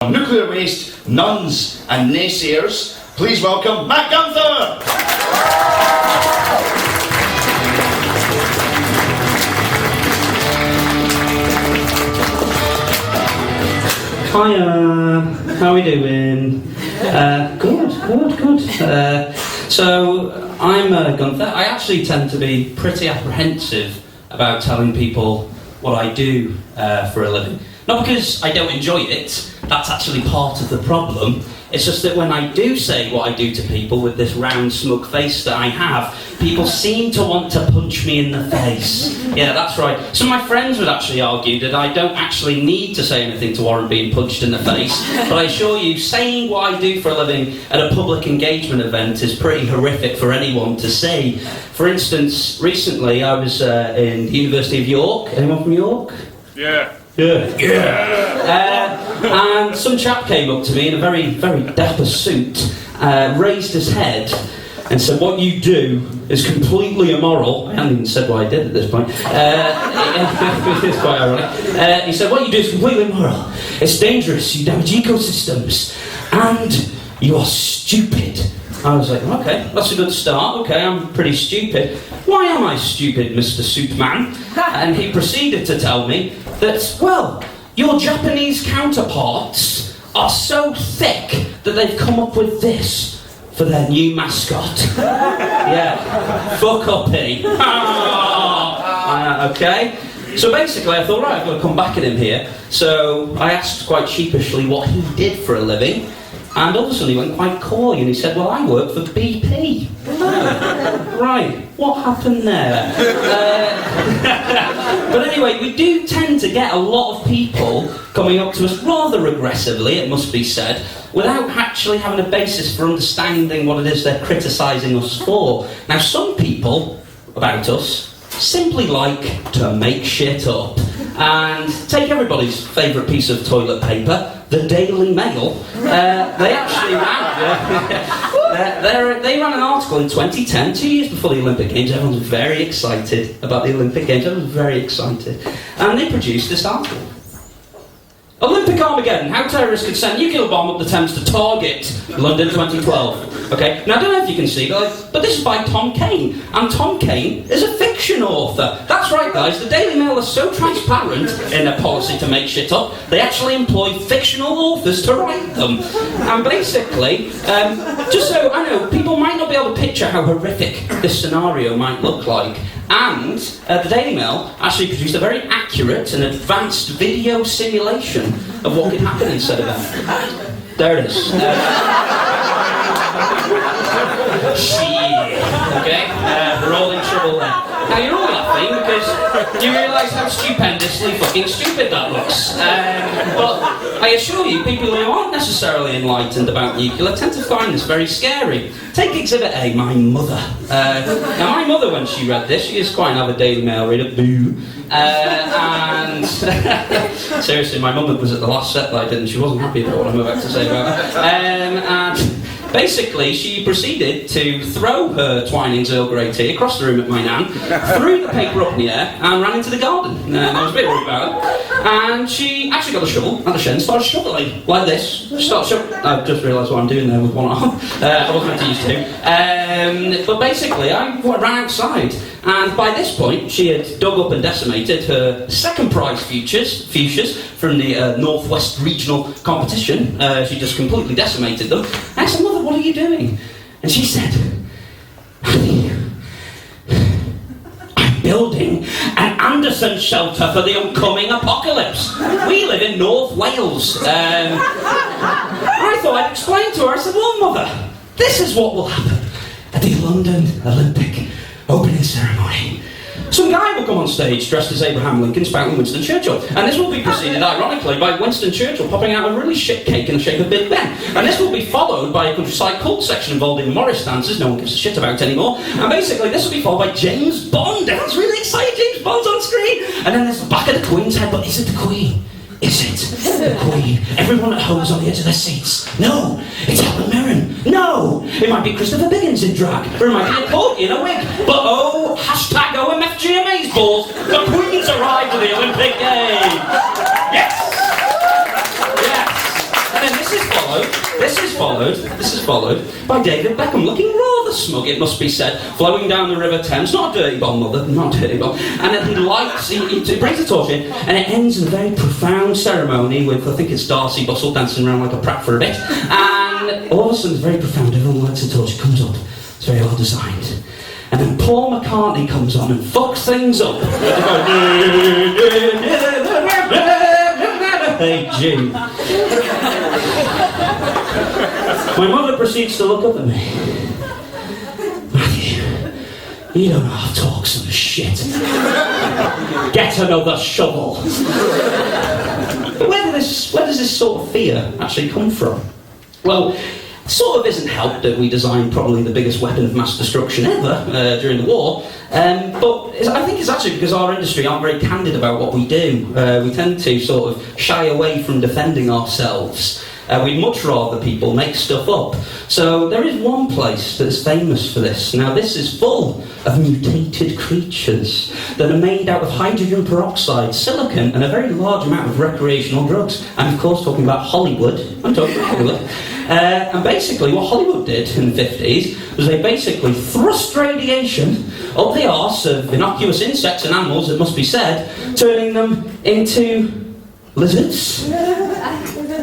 Nuclear waste, nuns and naysayers, please welcome Matt Gunther! Hiya, how are we doing? Good. So, I'm Gunther. I actually tend to be pretty apprehensive about telling people what I do for a living. Not because I don't enjoy it, that's actually part of the problem. It's just that when I do say what I do to people with this round, smug face that I have, people seem to want to punch me in the face. Yeah, that's right. Some of my friends would actually argue that I don't actually need to say anything to warrant being punched in the face, but I assure you, saying what I do for a living at a public engagement event is pretty horrific for anyone to say. For instance, recently I was in the University of York. Anyone from York? Yeah. And some chap came up to me in a very, very dapper suit, raised his head and said, "What you do is completely immoral." I haven't even said what I did at this point. It's quite ironic. He said, "What you do is completely immoral. It's dangerous, you damage ecosystems, and you are stupid." I was like, okay, that's a good start. Okay, I'm pretty stupid. Why am I stupid, Mr. Suitman? And he proceeded to tell me that, well, your Japanese counterparts are so thick that they've come up with this for their new mascot. Yeah, fuck uppy. Okay. So basically I thought, right, I've got to come back at him here. So I asked quite sheepishly what he did for a living. And all of a sudden he went quite coy and he said, "Well, I work for BP." Right, what happened there? But anyway, we do tend to get a lot of people coming up to us rather aggressively, it must be said, without actually having a basis for understanding what it is they're criticising us for. Now, some people about us simply like to make shit up. And take everybody's favourite piece of toilet paper, the Daily Mail. They actually they ran an article in 2010, 2 years before the Olympic Games. Everyone was very excited about the Olympic Games. Everyone was very excited. And they produced this article. Olympic Armageddon, how terrorists could send a nuclear bomb up the Thames to target London 2012. Okay, now I don't know if you can see, but this is by Tom Kane, and Tom Kane is a fiction author. That's right, guys, the Daily Mail is so transparent in their policy to make shit up, they actually employ fictional authors to write them. And basically, just so I know, people might not be able to picture how horrific this scenario might look like. And the Daily Mail actually produced a very accurate and advanced video simulation of what could happen in said event. There it is. Shit. Okay, we're all in trouble there. Now you're all laughing because you realise how stupendously fucking stupid that looks. But I assure you, people who aren't necessarily enlightened about nuclear tend to find this very scary. Take Exhibit A, my mother. Now my mother, when she read this, she is quite an avid Daily Mail reader, boo. And seriously, my mum was at the last set that I did and she wasn't happy about what I'm about to say about it. And basically, she proceeded to throw her Twinings Earl Grey tea across the room at my nan, threw the paper up in the air, and ran into the garden. I was a bit worried about it. And she actually got a shovel and a shed and started shoveling, like this. I've just realised what I'm doing there with one arm. I wasn't meant to use two. But basically, I ran outside, and by this point, she had dug up and decimated her second prize fuchsias from the Northwest Regional competition. She just completely decimated them. I said, "Mother, what are you doing?" And she said, "Matthew, I'm building an Anderson shelter for the oncoming apocalypse. We live in North Wales." I thought I'd explain to her. I said, "Well, Mother, this is what will happen at the London Olympic opening ceremony. Some guy will come on stage dressed as Abraham Lincoln spouting Winston Churchill, and this will be preceded, ironically, by Winston Churchill popping out a really shit cake in the shape of Big Ben. And this will be followed by a countryside cult section involving Morris dances no one gives a shit about anymore. And basically, this will be followed by James Bond. Everyone's really excited, James Bond's on screen. And then there's the back of the Queen's head, but is it the Queen? Is it the Queen? Everyone at home's on the edge of their seats. No, it's Helen Mirren. No, it might be Christopher Biggins in drag, or it might be a Corky in a wig. But oh, hashtag OMFGMA's balls, the Queen's arrived at the Olympic Games. Yes. Yes. This is followed by David Beckham, looking rather smug, it must be said, flowing down the River Thames. Not a dirty bomb, mother, not a dirty bomb. And then he brings the torch in, and it ends in a very profound ceremony with, I think it's Darcy Bustle dancing around like a prat for a bit. And all of a sudden, it's very profound. Everyone lights the torch, it comes up. It's very well designed. And then Paul McCartney comes on and fucks things up. Hey, Jim. My mother proceeds to look up at me. Matthew, you don't know how to talk some shit. Get another shovel. Where does this sort of fear actually come from? Well, it sort of isn't helped that we designed probably the biggest weapon of mass destruction ever during the war, but I think it's actually because our industry aren't very candid about what we do. We tend to sort of shy away from defending ourselves. We'd much rather people make stuff up. So there is one place that's famous for this. Now this is full of mutated creatures that are made out of hydrogen peroxide, silicon, and a very large amount of recreational drugs. I'm of course talking about Hollywood. I'm talking about Hollywood. And basically what Hollywood did in the 50s was they basically thrust radiation up the arse of innocuous insects and animals, it must be said, turning them into lizards.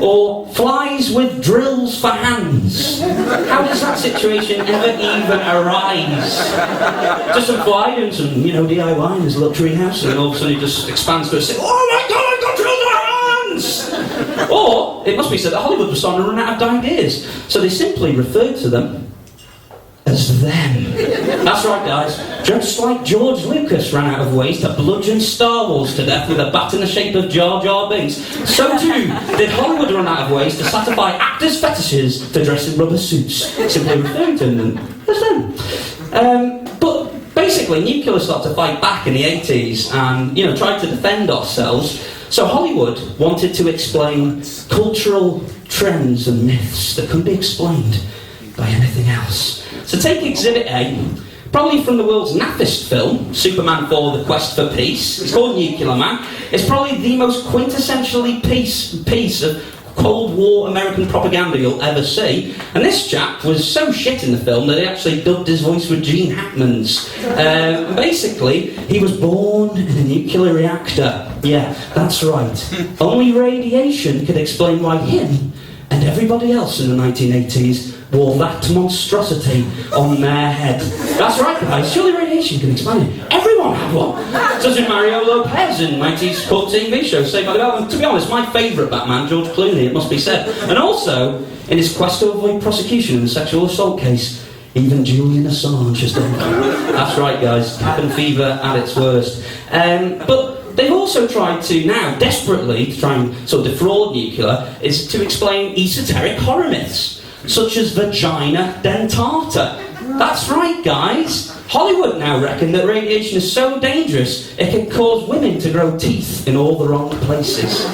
Or flies with drills for hands. How does that situation ever even arise? Just some fly doing some, DIY in his luxury house, and all of a sudden he just expands to a say, oh my god, I've got drills for hands! Or, it must be said that Hollywood was starting to run out of ideas, so they simply referred to them as them. That's right, guys. Just like George Lucas ran out of ways to bludgeon Star Wars to death with a bat in the shape of Jar Jar Binks, so too did Hollywood run out of ways to satisfy actors' fetishes to dress in rubber suits, simply referring to them as them. But basically, nuclear started to fight back in the 80s and, tried to defend ourselves. So Hollywood wanted to explain cultural trends and myths that couldn't be explained by anything else. So take Exhibit A, probably from the world's naffest film, Superman 4: The Quest for Peace. It's called Nuclear Man. It's probably the most quintessentially piece of Cold War American propaganda you'll ever see. And this chap was so shit in the film that they actually dubbed his voice with Gene Hackman's. Basically, he was born in a nuclear reactor. Yeah, that's right. Only radiation could explain why him and everybody else in the 1980s wore that monstrosity on their head. That's right, guys. Surely radiation can explain it. Everyone had one. Such as Mario Lopez in 90s cult TV show Saved by the Bell. And to be honest, my favourite Batman, George Clooney, it must be said. And also, in his quest to avoid prosecution in the sexual assault case, even Julian Assange has done that. That's right, guys. Cabin fever at its worst. But they've also tried to now, desperately, to try and sort of defraud nuclear, is to explain esoteric horror myths, such as vagina dentata. That's right, guys. Hollywood now reckon that radiation is so dangerous it can cause women to grow teeth in all the wrong places.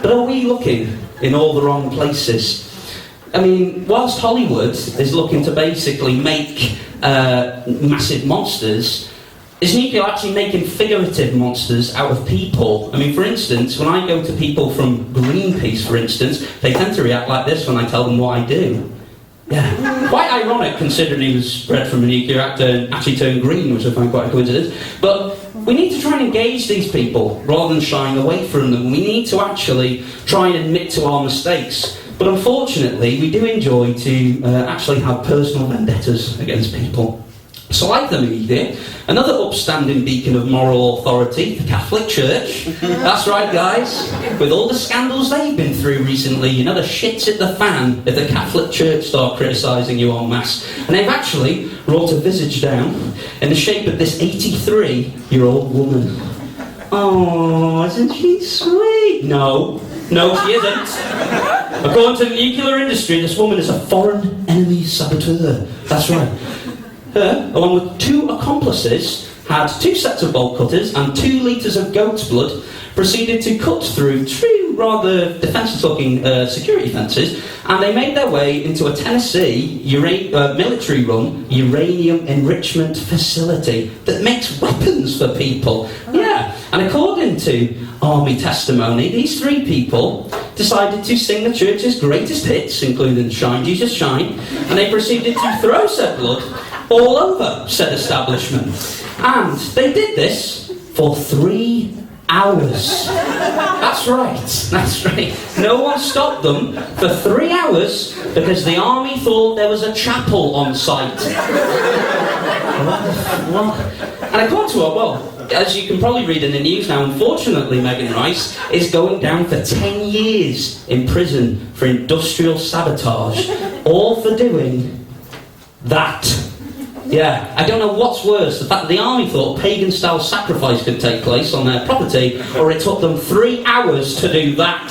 But are we looking in all the wrong places? I mean, whilst Hollywood is looking to basically make massive monsters, is nuclear actually making figurative monsters out of people? I mean, for instance, when I go to people from Greenpeace, for instance, they tend to react like this when I tell them what I do. Yeah. Quite ironic, considering he was bred from a nuclear reactor and actually turned green, which I find quite a coincidence. But we need to try and engage these people, rather than shying away from them. We need to actually try and admit to our mistakes. But unfortunately, we do enjoy to actually have personal vendettas against people. So like the media, another upstanding beacon of moral authority, the Catholic Church. That's right, guys. With all the scandals they've been through recently, the shit's hit the fan if the Catholic Church start criticising you en masse. And they've actually wrought a visage down in the shape of this 83-year-old woman. Oh, isn't she sweet? No, she isn't. According to the nuclear industry, this woman is a foreign enemy saboteur. That's right. Her, along with 2 accomplices, had 2 sets of bolt cutters and 2 litres of goat's blood, proceeded to cut through 2 rather defensive-looking security fences, and they made their way into a Tennessee military-run uranium enrichment facility that makes weapons for people. Yeah, And according to army testimony, these 3 people decided to sing the church's greatest hits, including Shine Jesus Shine, and they proceeded to throw said blood all over said establishment. And they did this for 3 hours. That's right. No one stopped them for 3 hours because the army thought there was a chapel on site. What? And according to as you can probably read in the news now, unfortunately, Megan Rice is going down for 10 years in prison for industrial sabotage, all for doing that. Yeah, I don't know what's worse, the fact that the army thought pagan-style sacrifice could take place on their property, or it took them 3 hours to do that.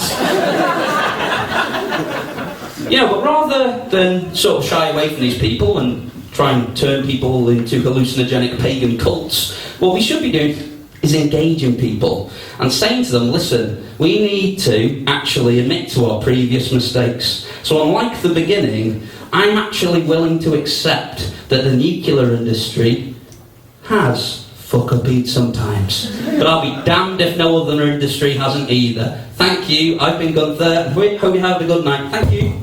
But rather than sort of shy away from these people and try and turn people into hallucinogenic pagan cults, what we should be doing is engaging people and saying to them, listen, we need to actually admit to our previous mistakes. So unlike the beginning, I'm actually willing to accept that the nuclear industry has fuck-a-beat sometimes. But I'll be damned if no other industry hasn't either. Thank you, I've been Gunther, hope you have a good night. Thank you.